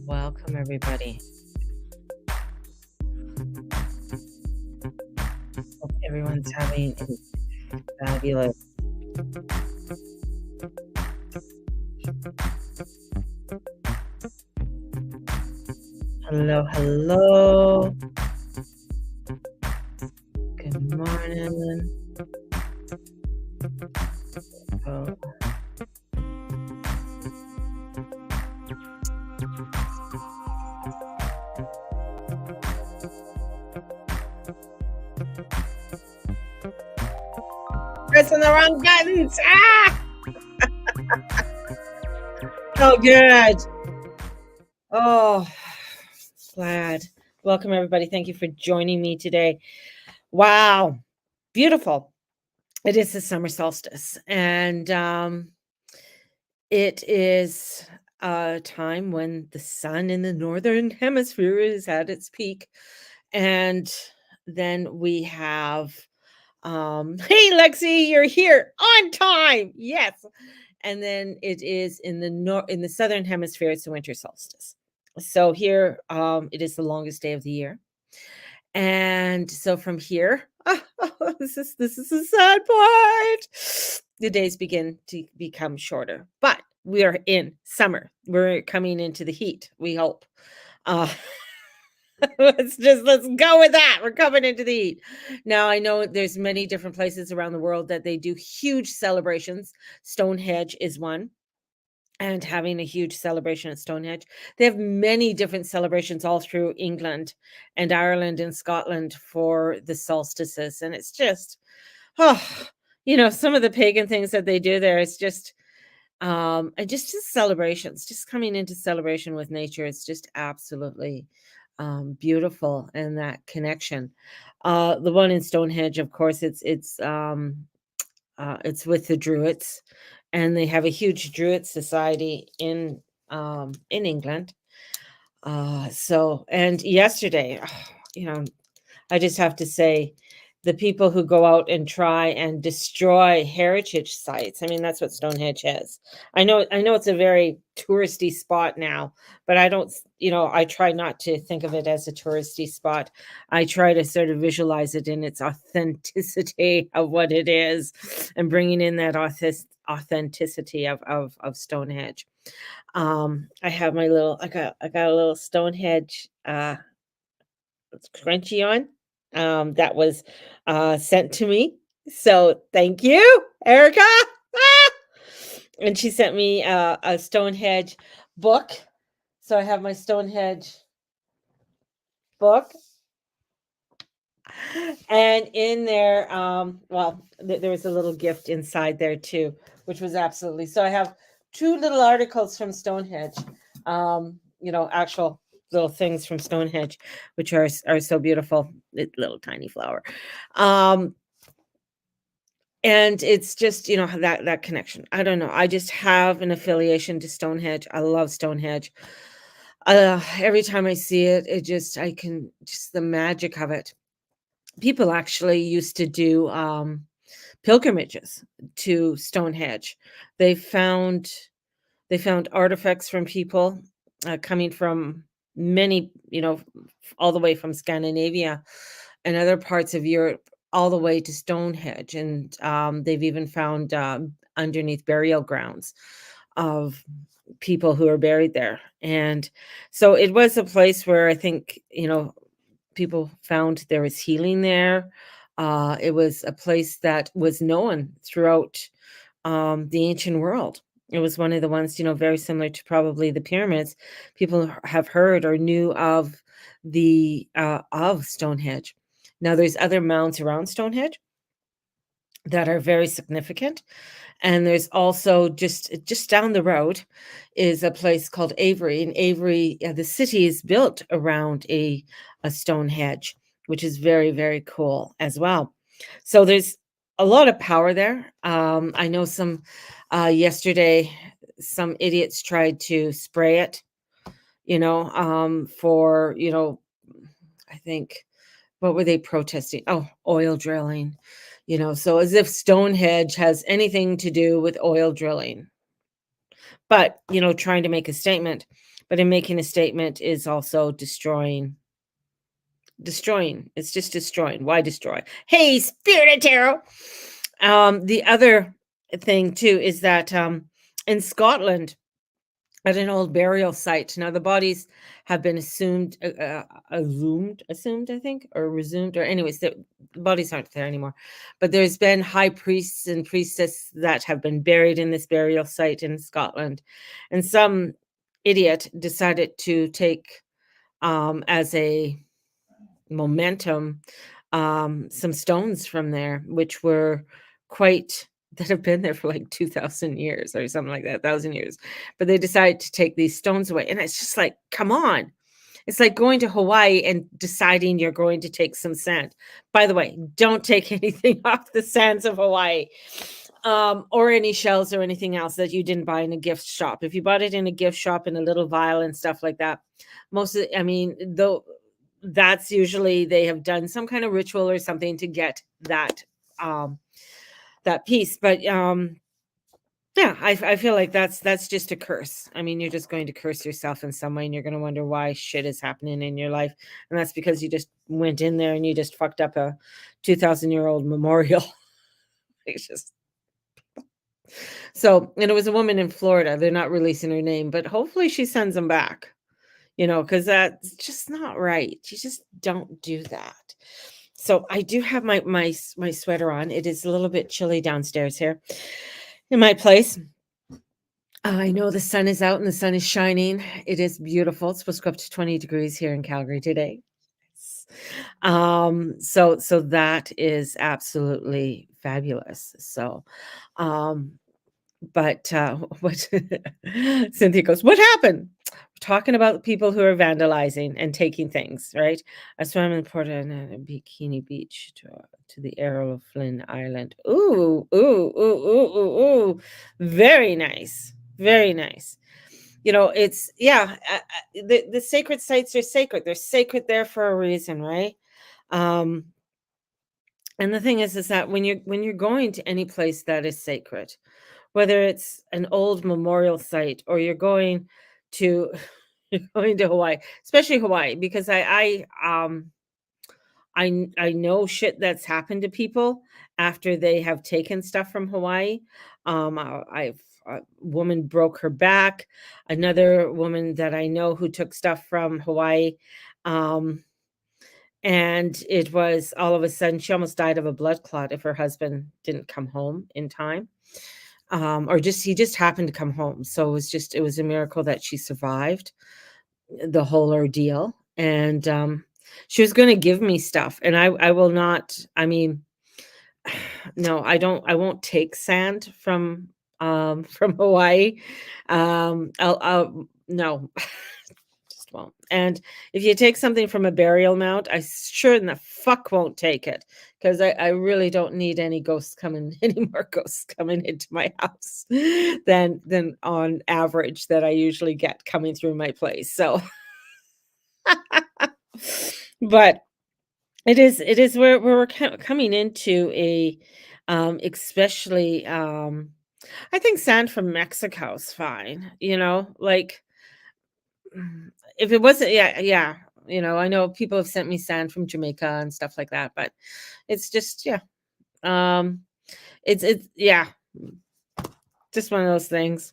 Welcome, everybody. Hope everyone's having a fabulous. Hello, hello. Good morning. Oh, pressing the wrong buttons. Ah! So good. Oh, glad. Welcome, everybody. Thank you for joining me today. Wow, beautiful. It is the summer solstice, and it is a time when the sun in the northern hemisphere is at its peak. And then we have, hey, Lexi, you're here on time. Yes. And then it is in the southern hemisphere, it's the winter solstice. So here, it is the longest day of the year. And so from here, this is the sad part. The days begin to become shorter, but we are in summer. We're coming into the heat, we hope. Uh, let's go with that. We're coming into the heat. Now I know there's many different places around the world that they do huge celebrations. Stonehenge is one, and having a huge celebration at Stonehenge. They have many different celebrations all through England and Ireland and Scotland for the solstices. And it's just, oh, some of the pagan things that they do there is just, and just celebrations, just coming into celebration with nature. It's just absolutely beautiful, and that connection. The one in Stonehenge, of course, it's with the Druids, and they have a huge Druid society in England. So and yesterday, I just have to say, the people who go out and try and destroy heritage sites. I mean, that's what Stonehenge is. I know it's a very touristy spot now, but I don't, I try not to think of it as a touristy spot. I try to sort of visualize it in its authenticity of what it is, and bringing in that authenticity of Stonehenge. I have I got a little Stonehenge scrunchie on, that was, sent to me. So thank you, Erica. Ah! And she sent me a Stonehenge book. So I have my Stonehenge book. And in there, well, there was a little gift inside there too, which was absolutely, so I have two little articles from Stonehenge, actual little things from Stonehenge, which are so beautiful. Little tiny flower. Um, and it's just, that connection. I don't know. I just have an affiliation to Stonehenge. I love Stonehenge. Every time I see it, I can just the magic of it. People actually used to do pilgrimages to Stonehenge. They found they found artifacts from people coming from many, all the way from Scandinavia and other parts of Europe, all the way to Stonehenge, and they've even found underneath burial grounds of people who are buried there. And so it was a place where I think, people found there was healing there. It was a place that was known throughout the ancient world. It was one of the ones, very similar to probably the pyramids. People have heard or knew of the of Stonehenge. Now, there's other mounds around Stonehenge that are very significant, and there's also just down the road is a place called Avery. And Avery, the city is built around a Stonehenge, which is very, very cool as well. So there's a lot of power there. I know yesterday, some idiots tried to spray it, for, I think, what were they protesting? Oh, oil drilling, so as if Stonehenge has anything to do with oil drilling, but, trying to make a statement. but in making a statement is also destroying. It's just destroying. Why destroy? Hey, Spirit of Tarot. The other thing too is that in Scotland, at an old burial site. Now the bodies have been assumed, I think, or resumed, or anyways, the bodies aren't there anymore. But there's been high priests and priestess that have been buried in this burial site in Scotland, and some idiot decided to take as a momentum some stones from there, which were quite that have been there for like 2000 years or something like that, 1000 years. But they decided to take these stones away. And it's just like, come on. It's like going to Hawaii and deciding you're going to take some sand. By the way, don't take anything off the sands of Hawaii, or any shells or anything else that you didn't buy in a gift shop. If you bought it in a gift shop in a little vial and stuff like that, most of, I mean, though, that's usually they have done some kind of ritual or something to get um that piece. But yeah, I feel like that's just a curse. I mean, you're just going to curse yourself in some way, and you're going to wonder why shit is happening in your life, and that's because you just went in there and you just fucked up a 2000-year-old memorial. It's just so, and it was a woman in Florida. They're not releasing her name, but hopefully she sends them back, because that's just not right. You just don't do that. So I do have my sweater on. It is a little bit chilly downstairs here in my place. I know the sun is out and the sun is shining. It is beautiful. It's supposed to go up to 20 degrees here in Calgary today. So that is absolutely fabulous. So, um, but what Cynthia goes, what happened? We're talking about people who are vandalizing and taking things, right? I swam in Port in a Bikini Beach to the Arrow of Flynn Island. Ooh, ooh, ooh, ooh, ooh, ooh. Very nice. Very nice. It's yeah, the sacred sites are sacred. They're sacred there for a reason, right? Um, and the thing is that when you're going to any place that is sacred, whether it's an old memorial site or to you're going to Hawaii, especially Hawaii, because I know shit that's happened to people after they have taken stuff from Hawaii. I've a woman broke her back. Another woman that I know who took stuff from Hawaii, um, and it was all of a sudden she almost died of a blood clot if her husband didn't come home in time, or just he just happened to come home. So it was a miracle that she survived the whole ordeal. And she was going to give me stuff, and I will not. I mean, no, I won't take sand from Hawaii. I'll no. Just won't. And if you take something from a burial mound, I sure in the fuck won't take it, because I really don't need any more ghosts coming into my house than on average that I usually get coming through my place. So, but it is where we're coming into especially, I think sand from Mexico is fine, like, if it wasn't, yeah, yeah, I know people have sent me sand from Jamaica and stuff like that, but it's just, yeah, um, it's yeah, just one of those things.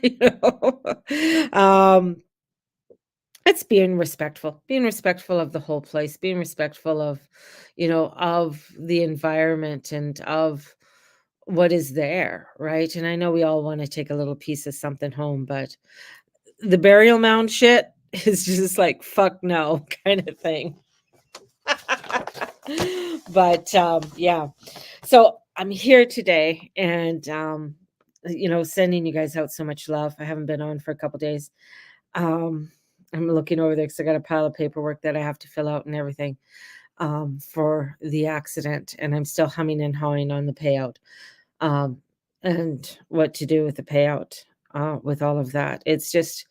You know? Um, it's being respectful of the whole place, being respectful of the environment and of what is there, right? And I know we all want to take a little piece of something home, but the burial mound shit is just like, fuck no, kind of thing. But yeah. So I'm here today and sending you guys out so much love. I haven't been on for a couple days. Um I'm looking over there because I got a pile of paperwork that I have to fill out and everything for the accident, and I'm still humming and hawing on the payout, um, and what to do with the payout with all of that. It's just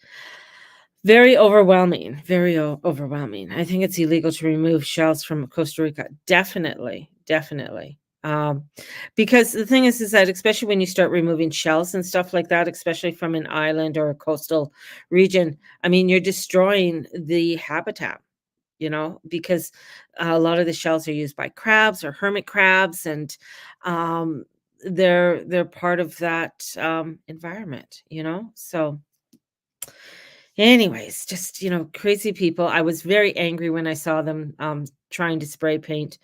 very overwhelming, very overwhelming. I think it's illegal to remove shells from Costa Rica. Definitely, definitely. Um, because the thing is that especially when you start removing shells and stuff like that, especially from an island or a coastal region, I mean, you're destroying the habitat, because a lot of the shells are used by crabs or hermit crabs, and um, they're part of that environment. So, anyways, just crazy people. I was very angry when I saw them trying to spray paint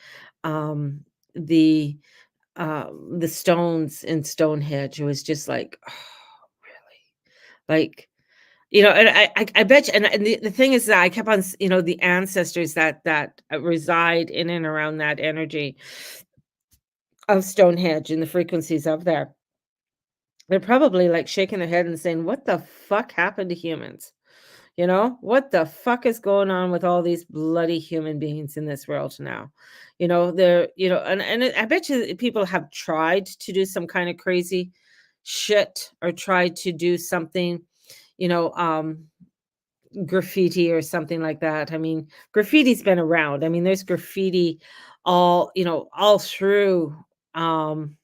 um, the the stones in Stonehenge. It was just like, oh, really? Like, and I bet you, and the thing is that I kept on, the ancestors that reside in and around that energy of Stonehenge and the frequencies of there. They're probably like shaking their head and saying, "What the fuck happened to humans?" What the fuck is going on with all these bloody human beings in this world now? They're, and I bet you people have tried to do some kind of crazy shit or tried to do something, you know, um, graffiti or something like that. I mean, graffiti's been around. I mean, there's graffiti all through um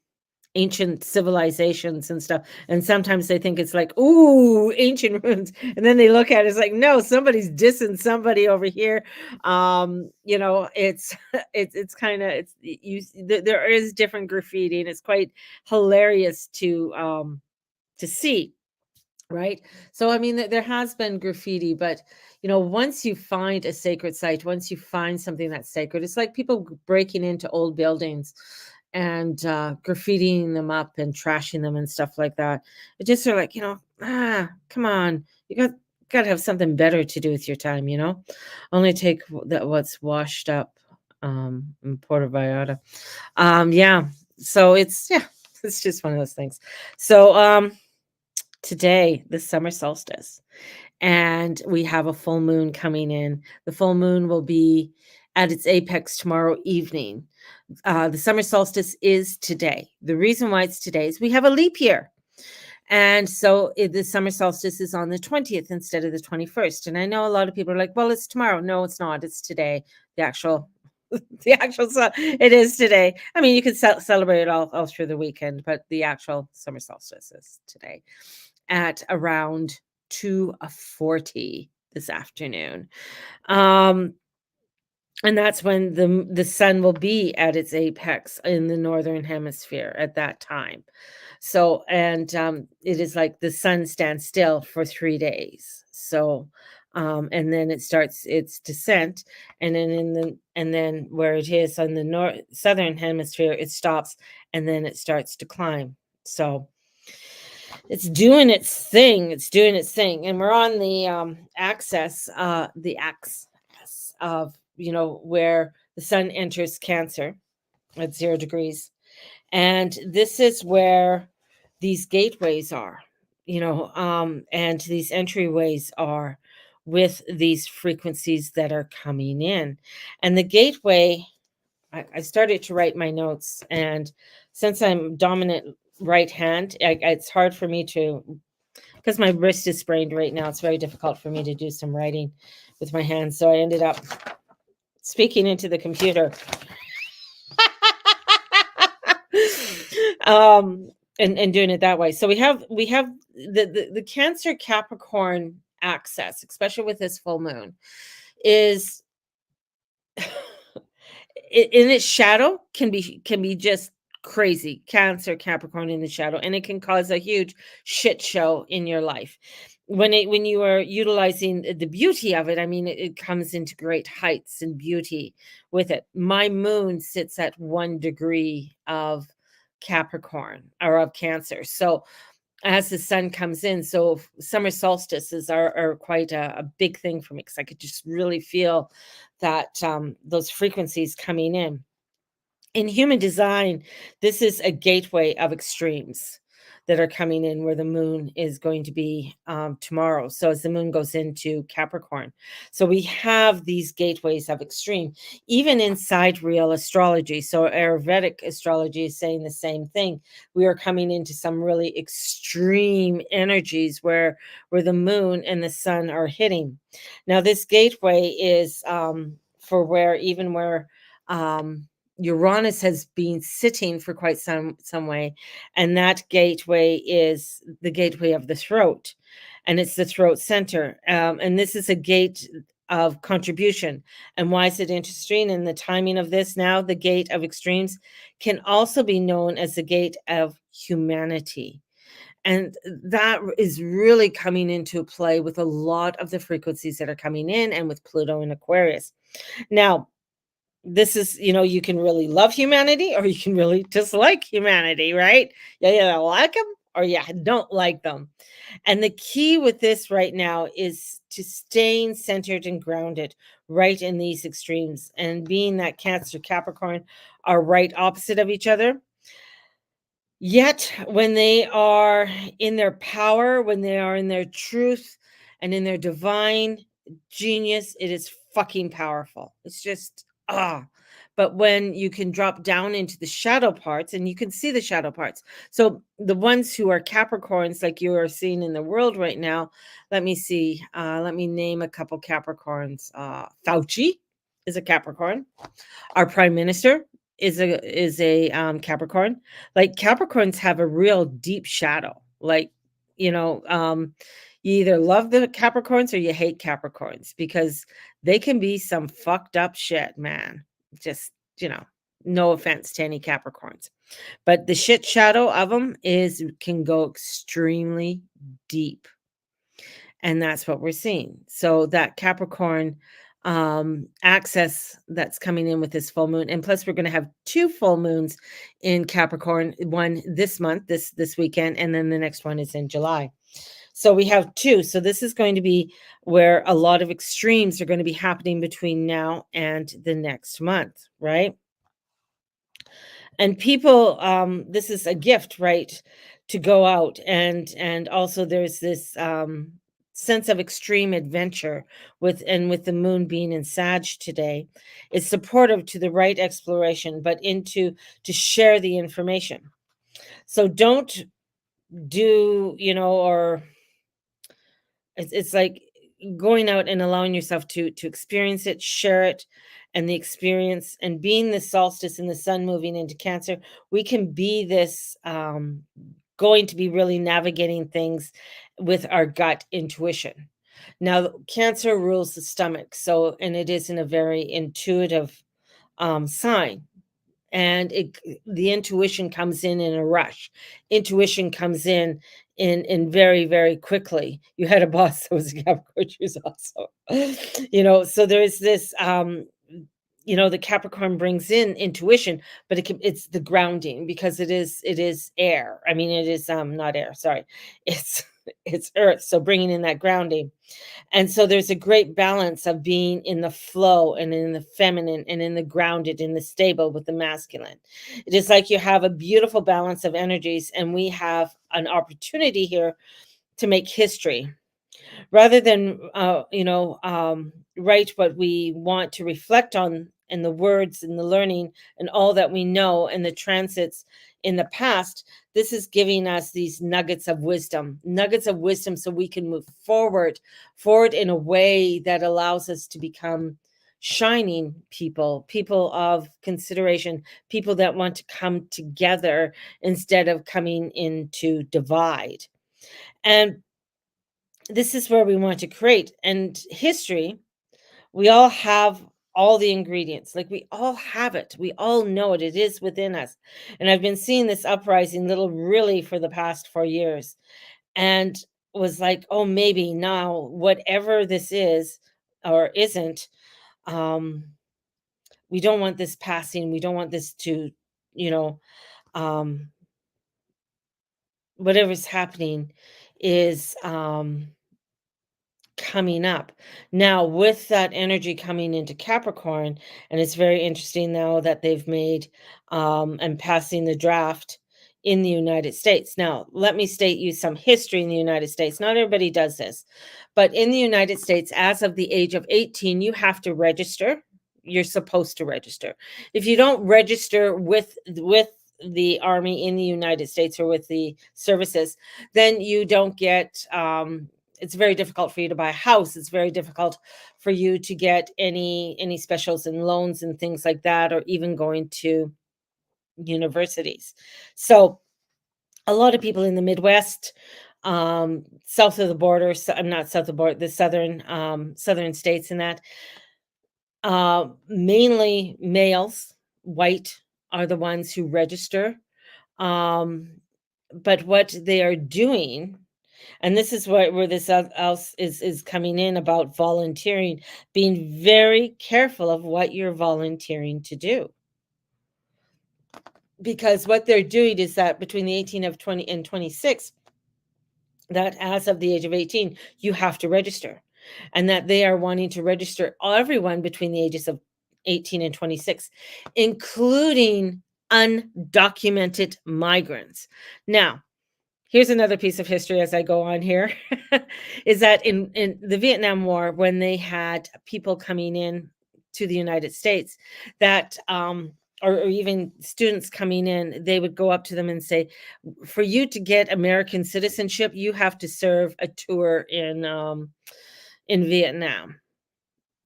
ancient civilizations and stuff. And sometimes they think it's like, ooh, ancient ruins. And then they look at it, it's like, no, somebody's dissing somebody over here. It's it's kind of it's there is different graffiti, and it's quite hilarious to see. Right. So, I mean, there has been graffiti, but, once you find a sacred site, once you find something that's sacred, it's like people breaking into old buildings and graffitiing them up and trashing them and stuff like that. It just sort of like, come on, got to have something better to do with your time, Only take what's washed up in Puerto Vallarta. Yeah. So it's just one of those things. So, today, the summer solstice, and we have a full moon coming in. The full moon will be at its apex tomorrow evening. The summer solstice is today. The reason why it's today is we have a leap year. And so the summer solstice is on the 20th instead of the 21st. And I know a lot of people are like, well, it's tomorrow. No, it's not. It's today. The actual it is today. I mean, you can celebrate it all through the weekend, but the actual summer solstice is today at around 2:40 this afternoon. Um, and that's when the sun will be at its apex in the northern hemisphere at that time. So, and it is like the sun stands still for 3 days. So, and then it starts its descent, and then where it is on the north southern hemisphere, it stops, and then it starts to climb. So, it's doing its thing, and we're on the axis of, where the sun enters Cancer at 0 degrees, and this is where these gateways are, and these entryways are with these frequencies that are coming in. And the gateway, I started to write my notes, and since I'm dominant right hand, it's hard for me to, because my wrist is sprained right now. It's very difficult for me to do some writing with my hands. So I ended up speaking into the computer. um and doing it that way. So we have the Cancer Capricorn access, especially with this full moon, is in its shadow can be just crazy. Cancer Capricorn in the shadow, and it can cause a huge shit show in your life when you are utilizing the beauty of it. I mean, it comes into great heights and beauty with it. My moon sits at 1 degree of Capricorn or of Cancer. So as the sun comes in, so summer solstices are quite a big thing for me, because I could just really feel that those frequencies coming in human design. This is a gateway of extremes that are coming in, where the moon is going to be tomorrow. So as the moon goes into Capricorn, so we have these gateways of extreme, even inside real astrology. So Ayurvedic astrology is saying the same thing. We are coming into some really extreme energies where the moon and the sun are hitting. Now this gateway is for where, even where Uranus has been sitting for quite some way, and that gateway is the gateway of the throat, and it's the throat center. And this is a gate of contribution. And why is it interesting? In the timing of this now, the gate of extremes can also be known as the gate of humanity. And that is really coming into play with a lot of the frequencies that are coming in and with Pluto in Aquarius. Now, this is, you can really love humanity or you can really dislike humanity, right? Yeah, you like them or you don't like them. And the key with this right now is to staying centered and grounded right in these extremes. And being that Cancer Capricorn are right opposite of each other, yet when they are in their power, when they are in their truth and in their divine genius, it is fucking powerful. It's just but when you can drop down into the shadow parts and you can see the shadow parts. So the ones who are Capricorns, like you are seeing in the world right now, let me see. Let me name a couple Capricorns. Fauci is a Capricorn. Our prime minister is a Capricorn. Like Capricorns have a real deep shadow. Like, you know, um, you either love the Capricorns or you hate Capricorns because they can be some fucked up shit, man. Just, no offense to any Capricorns. But the shit shadow of them is can go extremely deep. And that's what we're seeing. So that Capricorn access that's coming in with this full moon, and plus we're going to have two full moons in Capricorn, one this month, this weekend, and then the next one is in July. So we have two. So this is going to be where a lot of extremes are going to be happening between now and the next month, right? And people, this is a gift, right, to go out, and also there's this sense of extreme adventure with the moon being in Sag today. It's supportive to the right exploration, but into to share the information. So don't do, or it's like going out and allowing yourself to experience it, share it, and the experience, and being the solstice and the sun moving into Cancer, we can be this going to be really navigating things with our gut intuition. Now, Cancer rules the stomach, so and it is in a very intuitive sign, and the intuition comes in a rush. Intuition comes in very, very quickly. You had a boss that was a Capricorn. She was also so there's this the Capricorn brings in intuition, but it's the grounding, because it is air. I mean, it is not air, sorry. It's it's earth, so bringing in that grounding. And so there's a great balance of being in the flow and in the feminine and in the grounded, in the stable with the masculine. It is like you have a beautiful balance of energies, and we have an opportunity here to make history rather than, write what we want to reflect on, and the words and the learning and all that we know and the transits in the past. This is giving us these nuggets of wisdom, so we can move forward in a way that allows us to become shining people of consideration, people that want to come together instead of coming into divide. And this is where we want to create. And history, we all have all the ingredients. Like, we all have it. We all know it. It is within us. And I've been seeing this uprising little really for the past 4 years, and was like, oh, maybe now, whatever this is or isn't, um, we don't want this passing. We don't want this to, you know, um, whatever's happening is coming up. Now, with that energy coming into Capricorn, and it's very interesting now that they've made and passing the draft in the United States. Now, let me state you some history in the United States. Not everybody does this, but in the United States, as of the age of 18, you have to register. You're supposed to register. If you don't register with the army in the United States or with the services, then you don't get it's very difficult for you to buy a house. It's very difficult for you to get any specials and loans and things like that, or even going to universities. So a lot of people in the Midwest, south of the border, I'm not south of the border, the southern states, and that mainly males, white, are the ones who register. Um, but what they are doing, and this is where this else is coming in about volunteering, being very careful of what you're volunteering to do. Because what they're doing is that between the 18 of 20 and 26, that as of the age of 18, you have to register. And that they are wanting to register everyone between the ages of 18 and 26, including undocumented migrants. Now, here's another piece of history as I go on here, is that in the Vietnam War, when they had people coming in to the United States, that or even students coming in, they would go up to them and say, "For you to get American citizenship, you have to serve a tour in Vietnam."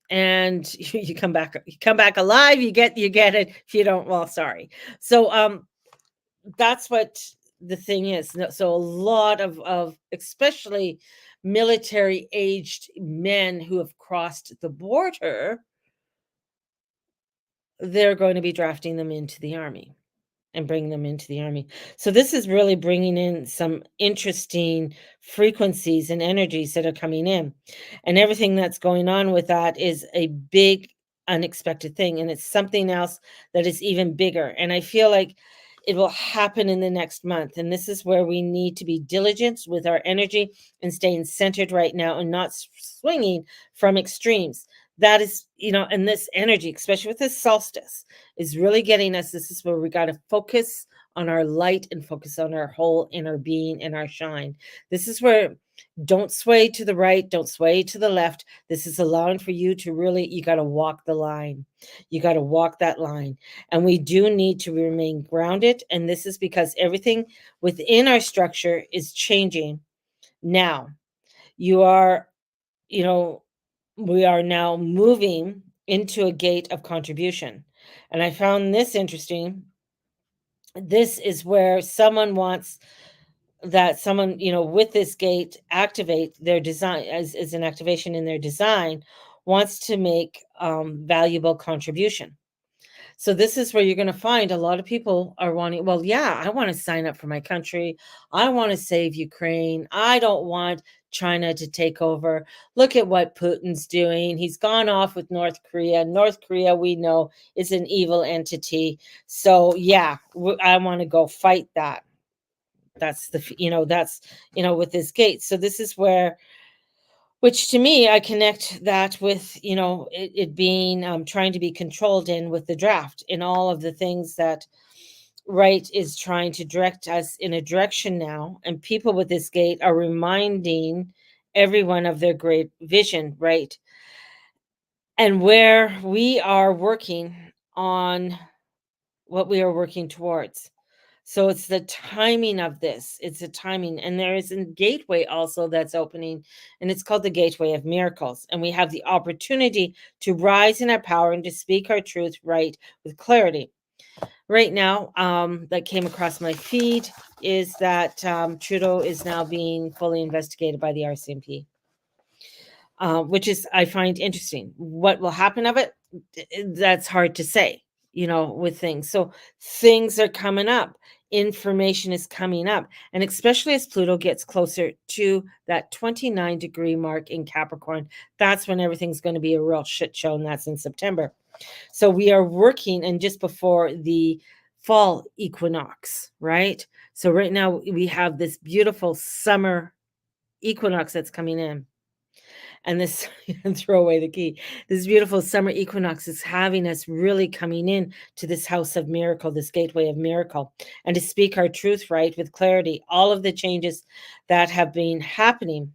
And you come back alive, you get it. If you don't, well, sorry. So that's what the thing is. So a lot of especially military aged men who have crossed the border, they're going to be drafting them into the army and bringing them into the army. So this is really bringing in some interesting frequencies and energies that are coming in. And everything that's going on with that is a big unexpected thing, and it's something else that is even bigger. And I feel like it will happen in the next month, and this is where we need to be diligent with our energy and staying centered right now and not swinging from extremes. That is, and this energy, especially with this solstice, is really getting us. This is where we got to focus on our light and focus on our whole inner being and our shine. This is where, don't sway to the right, don't sway to the left. This is allowing for you to really, you got to walk the line. You got to walk that line. And we do need to remain grounded. And this is because everything within our structure is changing now. You are, you know, we are now moving into a gate of contribution. And I found this interesting. This is where someone wants that someone, with this gate, activate their design as an activation in their design, wants to make valuable contribution. So this is where you're going to find a lot of people are wanting, well, yeah, I want to sign up for my country. I want to save Ukraine. I don't want China to take over. Look at what Putin's doing. He's gone off with North Korea. North Korea, we know, is an evil entity. So yeah, I want to go fight that. That's with this gate. So this is where, which to me, I connect that with, it being trying to be controlled in with the draft and all of the things that right is trying to direct us in a direction now. And people with this gate are reminding everyone of their great vision, right? And where we are working on what we are working towards. So it's the timing of this. It's the timing. And there is a gateway also that's opening, and it's called the Gateway of Miracles. And we have the opportunity to rise in our power and to speak our truth right with clarity. Right now, that came across my feed is that Trudeau is now being fully investigated by the RCMP, which is, I find interesting. What will happen of it? That's hard to say, with things. So things are coming up. Information is coming up. And especially as Pluto gets closer to that 29-degree mark in Capricorn, that's when everything's going to be a real shit show. And that's in September. So we are working, and just before the fall equinox, right? So right now we have this beautiful summer equinox that's coming in. And this, throw away the key. This beautiful summer equinox is having us really coming in to this house of miracle, this gateway of miracle, and to speak our truth right with clarity. All of the changes that have been happening,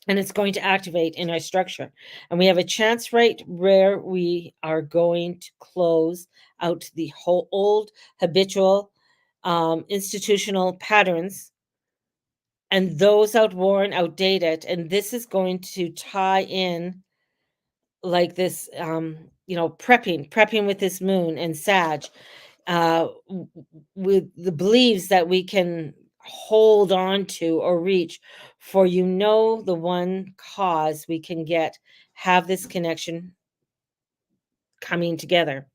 and it's going to activate in our structure. And we have a chance right where we are going to close out the whole old habitual institutional patterns and those outworn, outdated, and this is going to tie in like this, prepping with this moon and Sag, with the beliefs that we can hold on to or reach, for the one cause we can have this connection coming together,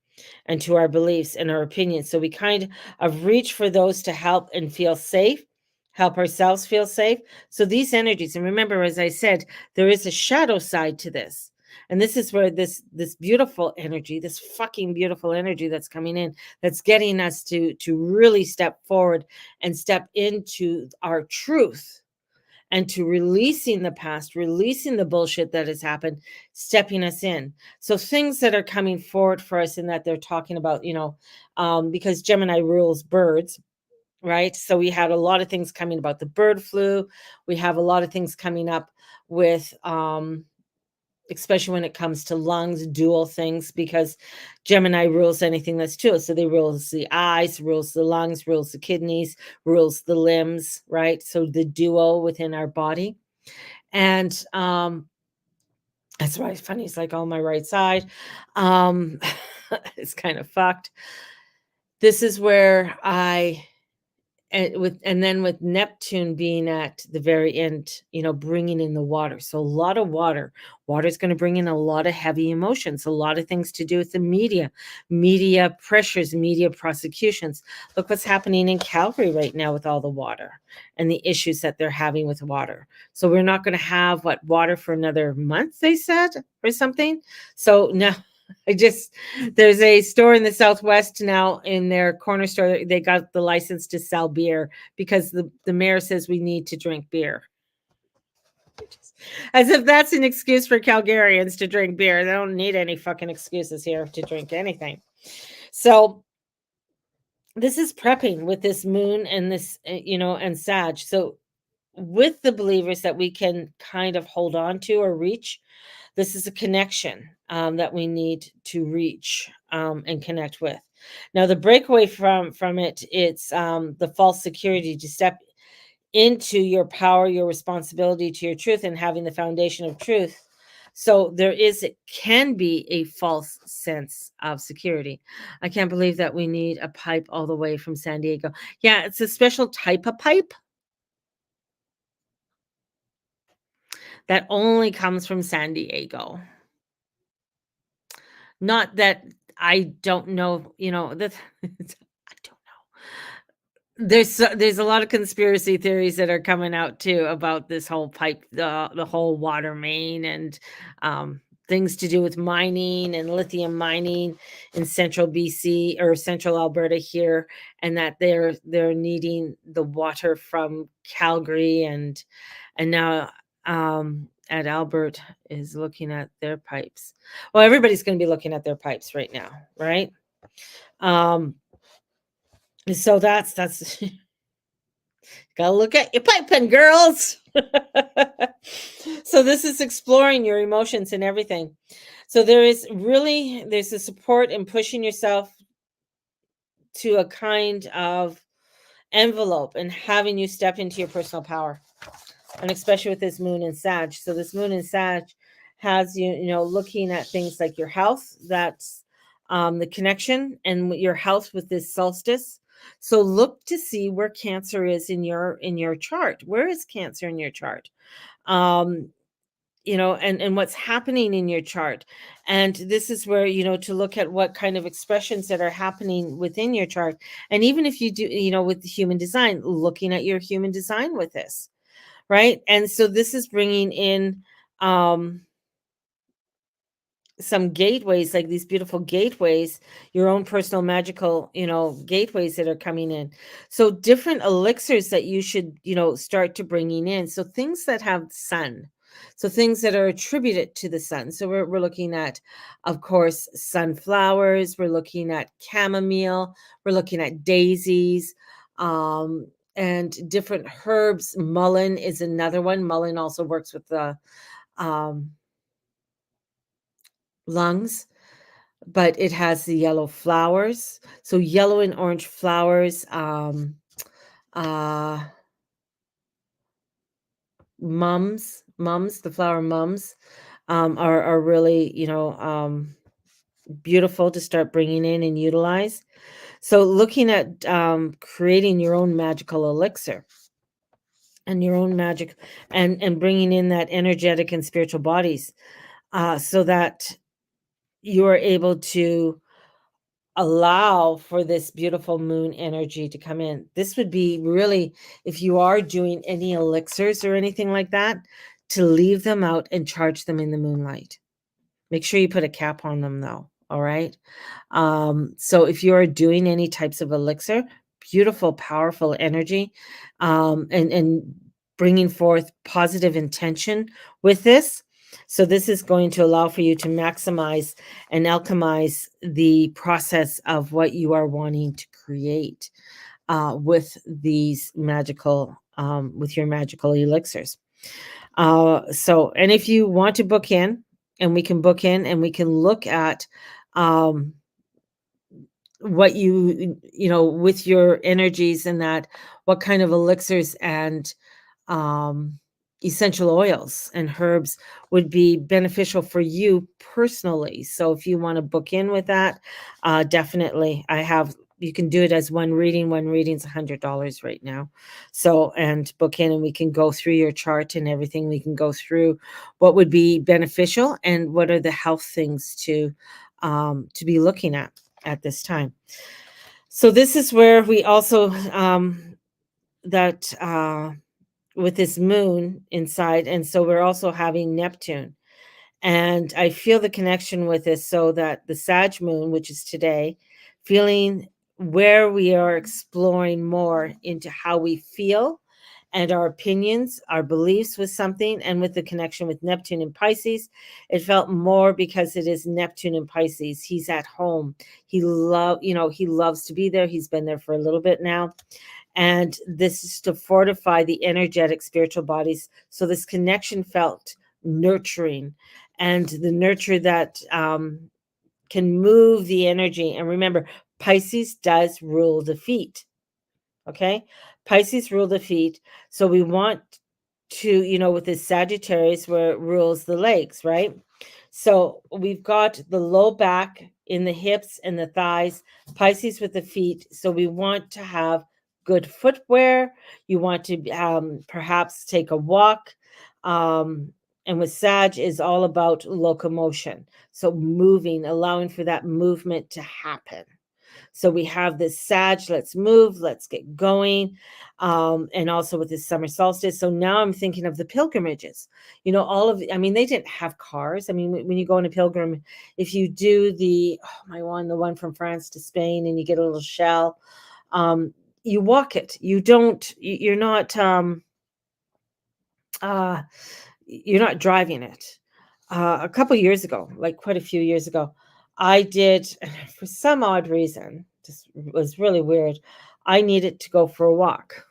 and to our beliefs and our opinions. So we kind of reach for those to help and feel safe, help ourselves feel safe. So these energies, and remember, as I said, there is a shadow side to this. And this is where this beautiful energy, this fucking beautiful energy that's coming in, that's getting us to really step forward and step into our truth, and to releasing the past, releasing the bullshit that has happened, stepping us in. So things that are coming forward for us, in that they're talking about, because Gemini rules birds, right? So we had a lot of things coming about the bird flu. We have a lot of things coming up with, especially when it comes to lungs, dual things, because Gemini rules anything that's dual. So they rules the eyes, rules the lungs, rules the kidneys, rules the limbs, right? So the duo within our body. And that's why it's funny. It's like on my right side. Um, it's kind of fucked. This is where and then with Neptune being at the very end, bringing in the water. So a lot of water. Water is going to bring in a lot of heavy emotions, a lot of things to do with the media pressures, media prosecutions. Look what's happening in Calgary right now with all the water and the issues that they're having with water. So we're not going to have water for another month, they said, or something. So now there's a store in the Southwest now, in their corner store. They got the license to sell beer because the mayor says we need to drink beer. As if that's an excuse for Calgarians to drink beer. They don't need any fucking excuses here to drink anything. So this is prepping with this moon and this, and Sag. So with the believers that we can kind of hold on to or reach, this is a connection, that we need to reach, and connect with. Now, the breakaway from it's the false security, to step into your power, your responsibility to your truth, and having the foundation of truth. So it can be a false sense of security. I can't believe that we need a pipe all the way from San Diego. Yeah, it's a special type of pipe that only comes from San Diego. Not that I don't know, that I don't know. There's a lot of conspiracy theories that are coming out too about this whole pipe, the whole water main, and things to do with mining and lithium mining in central BC or central Alberta here, and that they're needing the water from Calgary, and now, at Albert is looking at their pipes. Well, everybody's going to be looking at their pipes right now, right? Um, so that's gotta look at your piping, girls. So this is exploring your emotions and everything. So there's a support in pushing yourself to a kind of envelope and having you step into your personal power, and especially with this moon in Sag. So this moon in Sag has looking at things like your health. That's the connection and your health with this solstice. So look to see where Cancer is in your chart. Where is Cancer in your chart? Um, and what's happening in your chart. And this is where, to look at what kind of expressions that are happening within your chart. And even if you do, with the human design, looking at your human design with this, right? And so this is bringing in um some gateways, like these beautiful gateways, your own personal magical, gateways that are coming in. So different elixirs that you should, start to bringing in. So things that have sun. So things that are attributed to the sun. So we're looking at, of course, sunflowers, we're looking at chamomile, we're looking at daisies, um and different herbs. Mullein is another one. Mullein also works with the um lungs, but it has the yellow flowers. So yellow and orange flowers, uh mums, the flower mums, are really, beautiful to start bringing in and utilize. So looking at creating your own magical elixir and your own magic, and bringing in that energetic and spiritual bodies, so that you are able to allow for this beautiful moon energy to come in. This would be really, if you are doing any elixirs or anything like that, to leave them out and charge them in the moonlight. Make sure you put a cap on them though. All right. So if you are doing any types of elixir, beautiful, powerful energy, and bringing forth positive intention with this. So this is going to allow for you to maximize and alchemize the process of what you are wanting to create with these magical, with your magical elixirs. And if you want to book in, and we can book in and we can look at um, what with your energies and that, what kind of elixirs and um, essential oils and herbs would be beneficial for you personally. So if you want to book in with that, definitely, you can do it as one reading. One reading's $100 right now. So, and book in and we can go through your chart and everything. We can go through what would be beneficial and what are the health things to be looking at this time. So this is where we also that with this moon inside, and so we're also having Neptune, and I feel the connection with this. So that the Sag moon, which is today, feeling where we are exploring more into how we feel and our opinions, our beliefs with something, and with the connection with Neptune and Pisces, it felt more because it is Neptune and Pisces. He's at home. He loves to be there. He's been there for a little bit now. And this is to fortify the energetic spiritual bodies. So this connection felt nurturing, and the nurture that can move the energy. And remember, Pisces does rule the feet. Okay. Pisces rule the feet. So we want to, with this Sagittarius where it rules the legs, right? So we've got the low back in the hips and the thighs, Pisces with the feet. So we want to have good footwear. You want to perhaps take a walk. And with Sag is all about locomotion. So moving, allowing for that movement to happen. So we have this Sag, let's move, let's get going. And also with this summer solstice. So now I'm thinking of the pilgrimages. They didn't have cars. I mean, when you go on a pilgrim, if you do the one from France to Spain, and you get a little shell, you walk it. You're not driving it. A couple years ago, like quite a few years ago, I did, for some odd reason, this was really weird. I needed to go for a walk.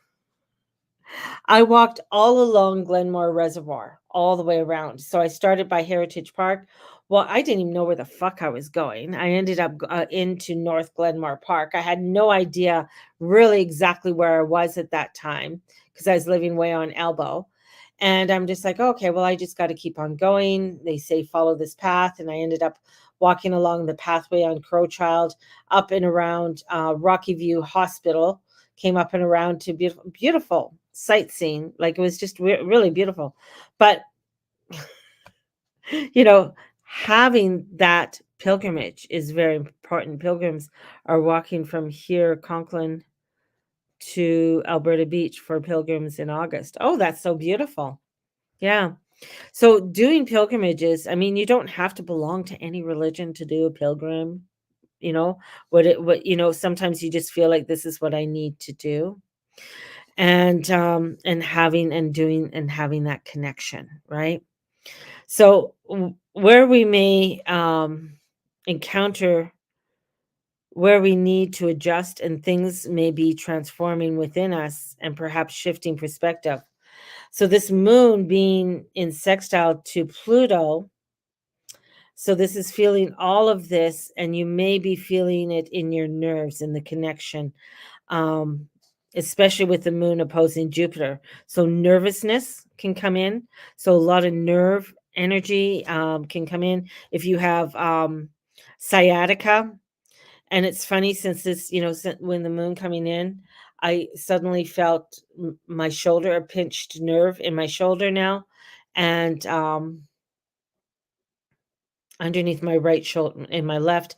I walked all along Glenmore Reservoir, all the way around. So I started by Heritage Park. Well, I didn't even know where the fuck I was going. I ended up into North Glenmore Park. I had no idea really exactly where I was at that time because I was living way on Elbow. And I'm just like, okay, well, I just got to keep on going. They say follow this path. And I ended up walking along the pathway on Crowchild up and around Rocky View Hospital, came up and around to beautiful sightseeing. Like it was just really beautiful. But, having that pilgrimage is very important. Pilgrims are walking from here, Conklin, to Alberta Beach for pilgrims in August. Oh, that's so beautiful. Yeah. So doing pilgrimages, I mean, you don't have to belong to any religion to do a pilgrim. Sometimes you just feel like this is what I need to do. And having and doing and having that connection, right? So where we may encounter where we need to adjust and things may be transforming within us and perhaps shifting perspective. So this moon being in sextile to Pluto, so this is feeling all of this, and you may be feeling it in your nerves and the connection, especially with the moon opposing Jupiter. So nervousness can come in. So a lot of nerve energy can come in. If you have sciatica, and it's funny since this, when the moon coming in, I suddenly felt my shoulder, a pinched nerve in my shoulder now, and underneath my right shoulder, in my left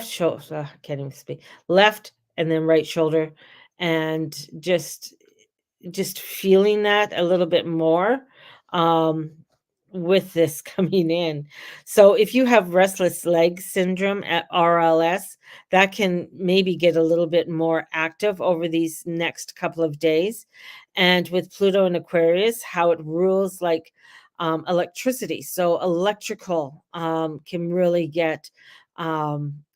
shoulder, I can't even speak, left and then right shoulder, and just feeling that a little bit more, um, with this coming in. So if you have restless leg syndrome at RLS, that can maybe get a little bit more active over these next couple of days. And with Pluto and Aquarius, how it rules like electricity. So electrical can really get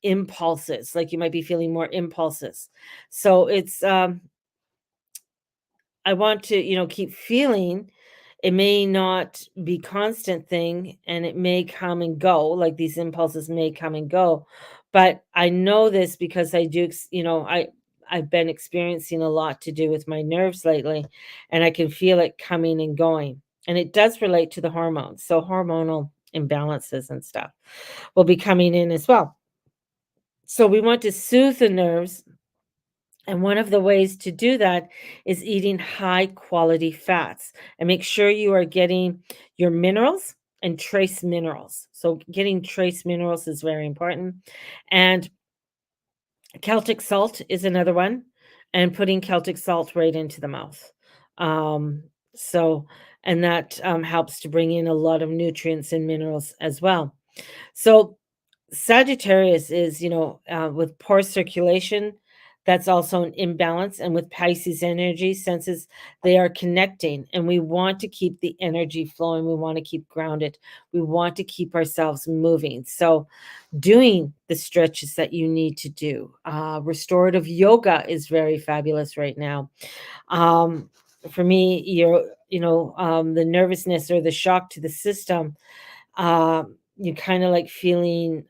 impulses, like you might be feeling more impulses. So it's I want to, keep feeling. It may not be constant thing and it may come and go, like these impulses may come and go. But I know this because I do, I've been experiencing a lot to do with my nerves lately, and I can feel it coming and going. And it does relate to the hormones. So hormonal imbalances and stuff will be coming in as well. So we want to soothe the nerves, and one of the ways to do that is eating high quality fats, and make sure you are getting your minerals and trace minerals. So, getting trace minerals is very important. And Celtic salt is another one, and putting Celtic salt right into the mouth. Um, so, and that helps to bring in a lot of nutrients and minerals as well. So, Sagittarius is, with poor circulation, that's also an imbalance. And with Pisces energy senses, they are connecting, and we want to keep the energy flowing. We want to keep grounded. We want to keep ourselves moving. So, doing the stretches that you need to do. Restorative yoga is very fabulous right now. Um, for me, the nervousness or the shock to the system, you kind of like feeling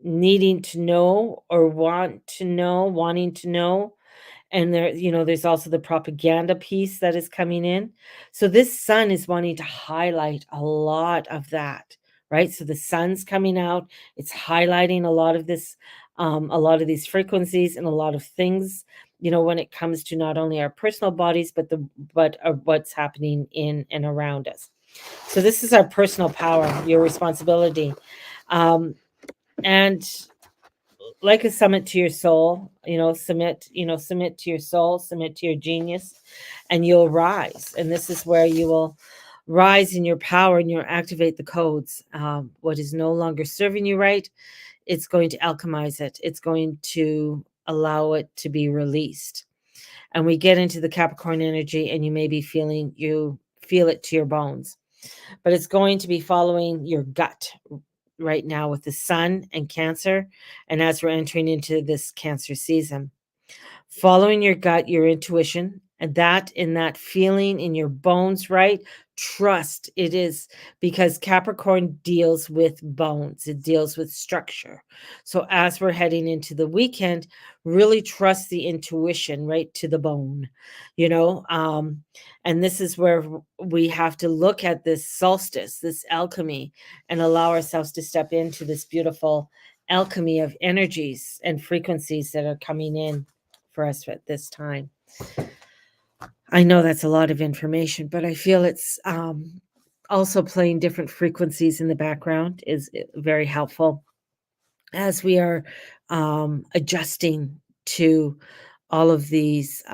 needing to know or wanting to know. And there's also the propaganda piece that is coming in. So this sun is wanting to highlight a lot of that, right? So the sun's coming out, it's highlighting a lot of this, a lot of these frequencies and a lot of things, when it comes to not only our personal bodies, but what's happening in and around us. So this is our personal power, your responsibility. And like a summit to your soul, submit to your soul, submit to your genius, and you'll rise. And this is where you will rise in your power and you'll activate the codes. What is no longer serving you right, it's going to alchemize it. It's going to allow it to be released. And we get into the Capricorn energy, and you feel it to your bones. But it's going to be following your gut right now with the sun and Cancer, and as we're entering into this Cancer season. Following your gut, your intuition, and that in that feeling in your bones, right? Trust it is, because Capricorn deals with bones, it deals with structure. So as we're heading into the weekend, really trust the intuition right to the bone, and this is where we have to look at this solstice, this alchemy, and allow ourselves to step into this beautiful alchemy of energies and frequencies that are coming in for us at this time. I know that's a lot of information, but I feel it's also playing different frequencies in the background is very helpful as we are adjusting to all of these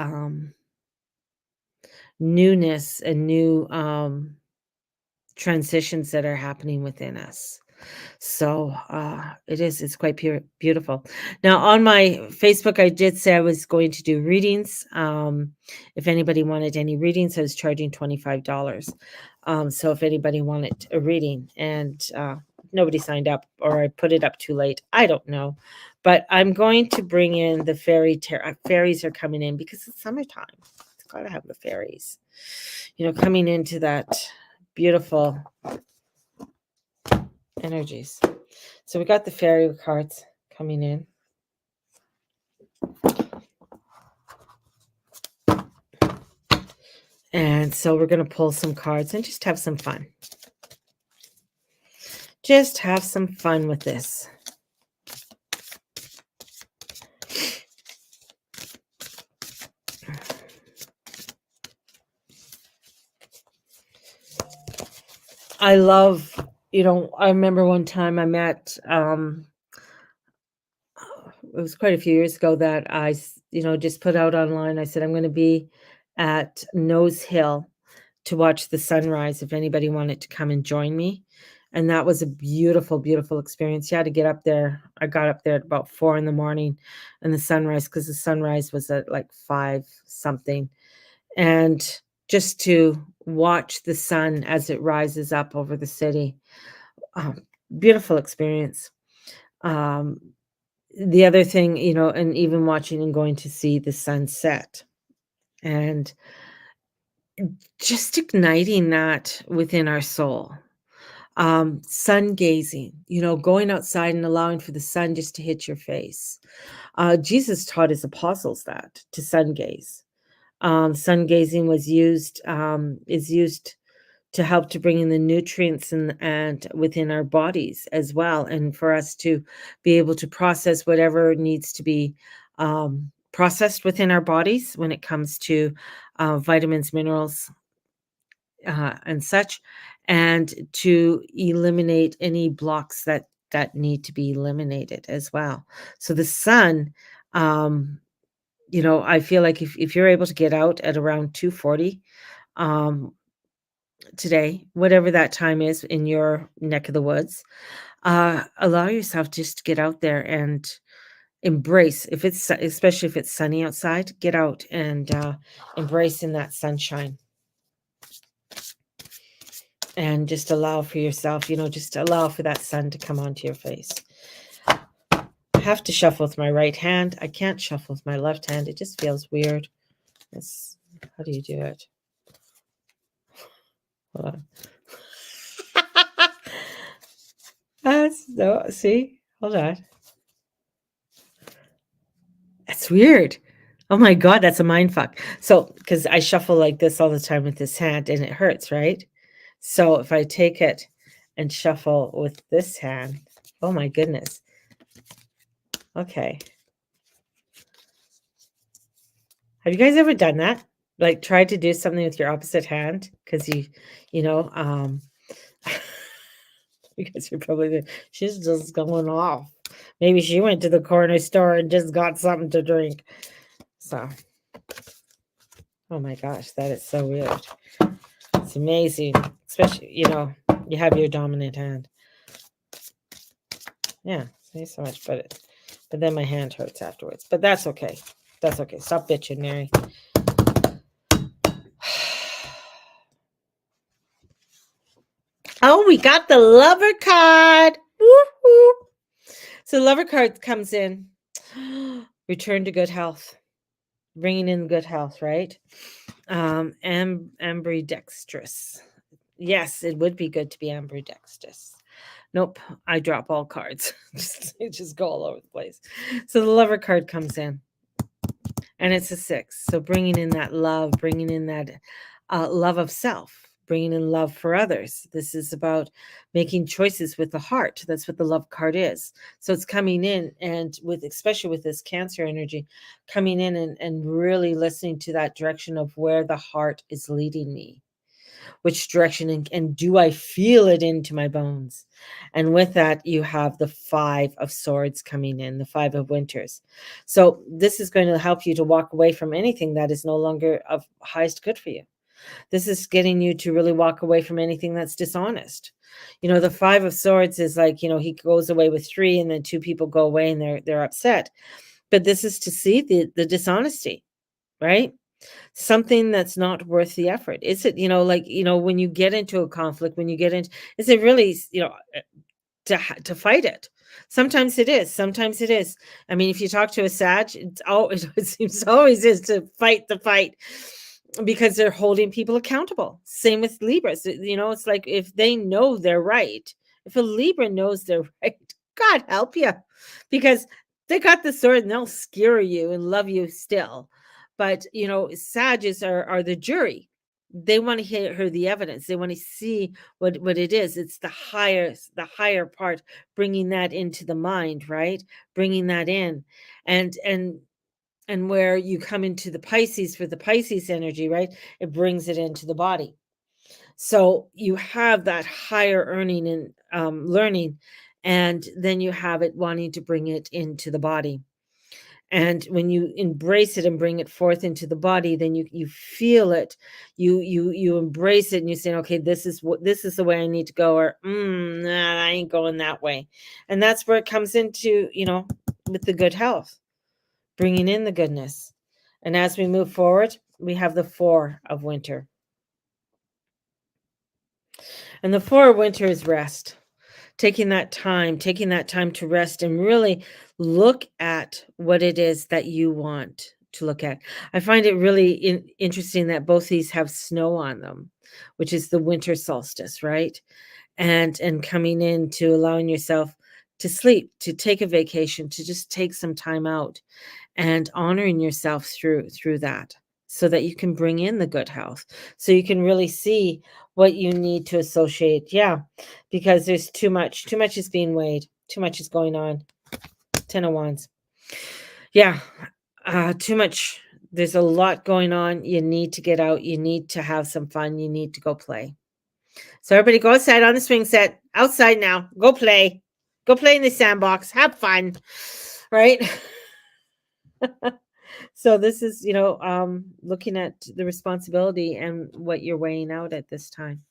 newness and new transitions that are happening within us. So it's quite beautiful. Now, on my Facebook, I did say I was going to do readings. If anybody wanted any readings, I was charging $25. So if anybody wanted a reading, and nobody signed up, or I put it up too late, I don't know. But I'm going to bring in the fairies are coming in because it's summertime. It's got to have the fairies, coming into that beautiful energies. So we got the fairy cards coming in. And so we're going to pull some cards and just have some fun. Just have some fun with this. I love, I remember one time I met, it was quite a few years ago that just put out online. I said, I'm going to be at Nose Hill to watch the sunrise if anybody wanted to come and join me. And that was a beautiful, beautiful experience. You had to get up there. I got up there at about 4 in the morning and the sunrise, because the sunrise was at like 5 something. And just to watch the sun as it rises up over the city. Beautiful experience. The other thing, and even watching and going to see the sunset and just igniting that within our soul. Sun gazing, going outside and allowing for the sun just to hit your face. Jesus taught his apostles that, to sun gaze. Sun gazing is used to help to bring in the nutrients and within our bodies as well, and for us to be able to process whatever needs to be processed within our bodies when it comes to vitamins, minerals, and such, and to eliminate any blocks that need to be eliminated as well. So the sun, I feel like if you're able to get out at around 2:40 today, whatever that time is in your neck of the woods, allow yourself just to get out there and embrace, especially if it's sunny outside, get out and embrace in that sunshine. And just allow for yourself, just allow for that sun to come onto your face. I have to shuffle with my right hand. I can't shuffle with my left hand. It just feels weird. How do you do it? Hold on. See? Hold on. That's weird. Oh my God, that's a mind fuck. So, because I shuffle like this all the time with this hand and it hurts, right? So if I take it and shuffle with this hand, oh my goodness. Okay. Have you guys ever done that? Like tried to do something with your opposite hand? Because you guys are probably, she's just going off. Maybe she went to the corner store and just got something to drink. So, oh my gosh, that is so weird. It's amazing. Especially, you have your dominant hand. Yeah, thanks so much. But then my hand hurts afterwards. But that's okay. That's okay. Stop bitching, Mary. Oh, we got the lover card. Woo-hoo. So the lover card comes in. Return to good health. Bringing in good health, right? Ambidextrous. Yes, it would be good to be ambidextrous. Nope, I drop all cards. just go all over the place. So the lover card comes in. And it's a 6. So bringing in that love, bringing in that love of self, bringing in love for others. This is about making choices with the heart. That's what the love card is. So it's coming in and especially with this Cancer energy, coming in and really listening to that direction of where the heart is leading me. Which direction, and do I feel it into my bones? And with that, you have the 5 of Swords coming in, the 5 of Winters. So this is going to help you to walk away from anything that is no longer of highest good for you. This is getting you to really walk away from anything that's dishonest. The 5 of Swords is like, he goes away with 3 and then 2 people go away and they're upset. But this is to see the dishonesty, right? Something that's not worth the effort. Is it, when you get into a conflict, is it really, to fight it? Sometimes it is. Sometimes it is. I mean, if you talk to a Sag, it seems always is to fight the fight because they're holding people accountable. Same with Libras. It's like if they know they're right, if a Libra knows they're right, God help you, because they got the sword and they'll scare you and love you still. But, Sages are the jury. they want to hear the evidence. They want to see what it is. It's the higher part, bringing that into the mind, right? Bringing that in, and and and where you come into the Pisces for the Pisces energy, right? It brings it into the body. So you have that higher earning and learning, and then you have it wanting to bring it into the body. And when you embrace it and bring it forth into the body, then you feel it, you embrace it, and you say, okay, this is the way I need to go, or nah, I ain't going that way. And that's where it comes into, with the good health, bringing in the goodness. And as we move forward, we have the 4 of winter. And the 4 of winter is rest. Taking that time to rest and really look at what it is that you want to look at. I find it really interesting that both these have snow on them, which is the winter solstice, right? And coming into allowing yourself to sleep, to take a vacation, to just take some time out, and honoring yourself through that, so that you can bring in the good health, so you can really see what you need to associate. Yeah, because there's too much is being weighed, too much is going on. 10 of Wands. Yeah, too much. There's a lot going on. You need to get out, you need to have some fun, you need to go play. So everybody go outside on the swing set, outside now, go play in the sandbox, have fun, right? So this is, looking at the responsibility and what you're weighing out at this time.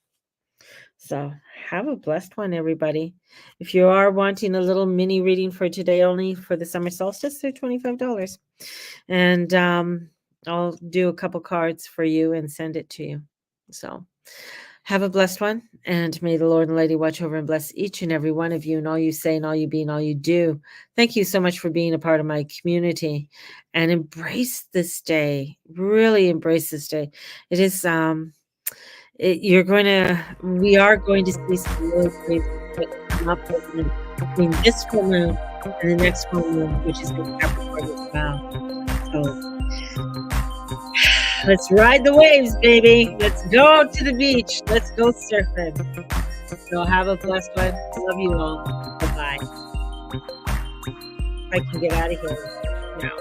So have a blessed one, everybody. If you are wanting a little mini reading for today only for the summer solstice, they're $25. And I'll do a couple cards for you and send it to you. So have a blessed one, and may the Lord and Lady watch over and bless each and every one of you, and all you say and all you be and all you do. Thank you so much for being a part of my community, and embrace this day. Really embrace this day. It is we are going to see some really great things come up between this full moon and the next full moon, which is in Capricorn as well. So let's ride the waves, baby. Let's go to the beach. Let's go surfing. So have a blessed one. Love you all. Bye-bye. I can get out of here now.